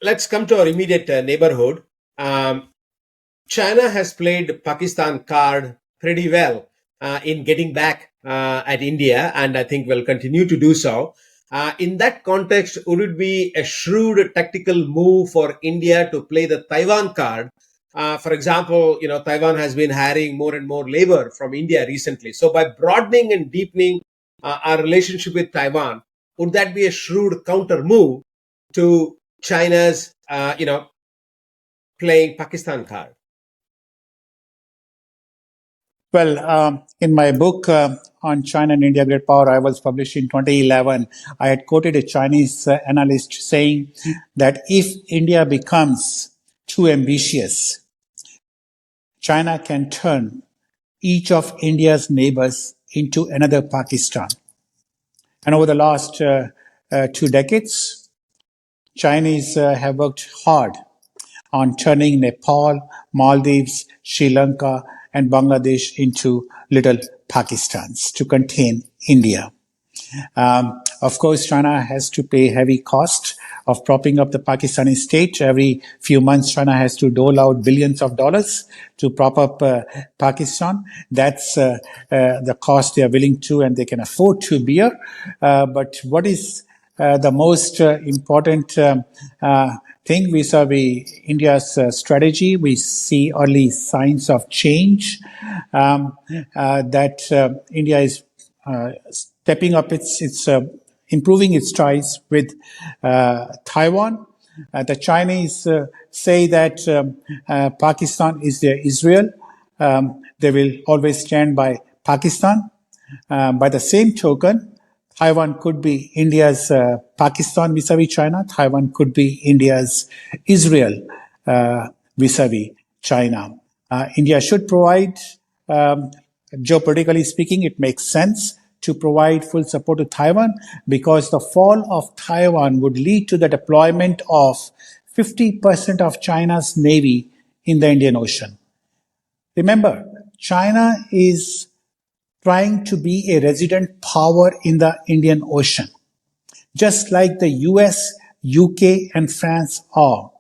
let's come to our immediate neighborhood. Um, China has played Pakistan card pretty well in getting back at India, and I think will continue to do so. In that context, would it be a shrewd tactical move for India to play the Taiwan card? For example, Taiwan has been hiring more and more labor from India recently. So, by broadening and deepening our relationship with Taiwan, would that be a shrewd counter move to China's, playing Pakistan card? Well, in my book on China and India Great Power Rivals, published in 2011, I had quoted a Chinese analyst saying that if India becomes too ambitious, China can turn each of India's neighbors into another Pakistan. And over the last 2 decades, Chinese have worked hard on turning Nepal, Maldives, Sri Lanka, and Bangladesh into little Pakistans to contain India. Of course, China has to pay heavy cost of propping up the Pakistani state. Every few months, China has to dole out billions of dollars to prop up Pakistan. That's the cost they are willing to and they can afford to bear. But what is the most important thing vis-a-vis India's strategy? We see early signs of change that India is stepping up its improving its ties with Taiwan. The Chinese say that Pakistan is their Israel. They will always stand by Pakistan. By the same token, Taiwan could be India's Pakistan vis-a-vis China. Taiwan could be India's Israel vis-a-vis China. India should provide, geopolitically speaking, it makes sense to provide full support to Taiwan because the fall of Taiwan would lead to the deployment of 50% of China's navy in the Indian Ocean. Remember, China is trying to be a resident power in the Indian Ocean, just like the US, UK, and France are.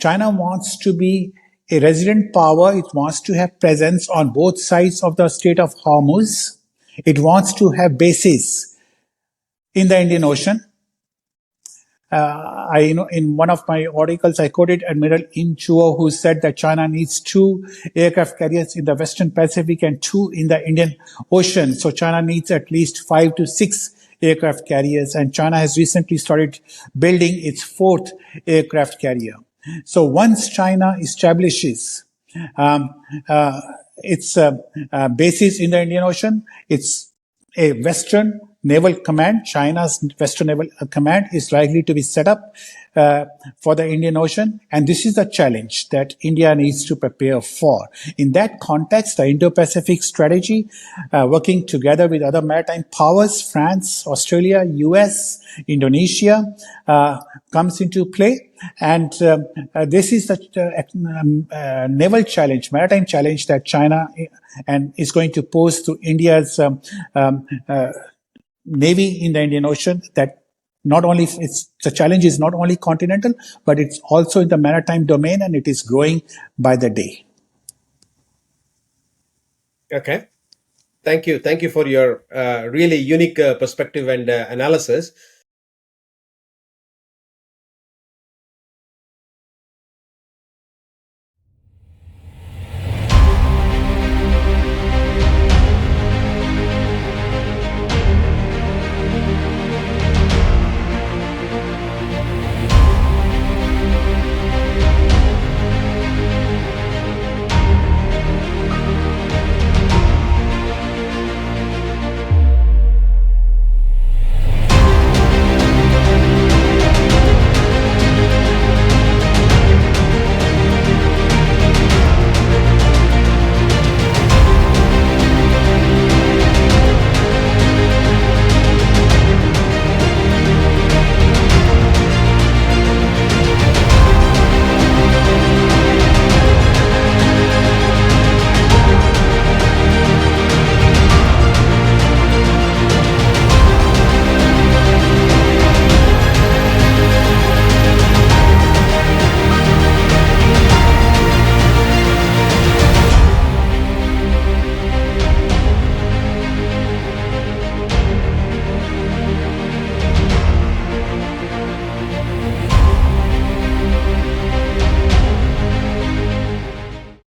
China wants to be a resident power. It wants to have presence on both sides of the Strait of Hormuz. It wants to have bases in the Indian Ocean. In one of my articles, I quoted Admiral In Chuo, who said that China needs 2 aircraft carriers in the Western Pacific and 2 in the Indian Ocean. So China needs at least 5 to 6 aircraft carriers, and China has recently started building its 4th aircraft carrier. So once China establishes its bases in the Indian Ocean, it's a Western Naval Command. China's Western Naval Command is likely to be set up for the Indian Ocean. And this is the challenge that India needs to prepare for. In that context, the Indo-Pacific strategy, working together with other maritime powers, France, Australia, US, Indonesia, comes into play. And this is the naval challenge, maritime challenge that China and is going to pose to India's navy in the Indian Ocean. That not only the challenge is not only continental, but it's also in the maritime domain, and it is growing by the day. Okay. Thank you for your really unique perspective and analysis.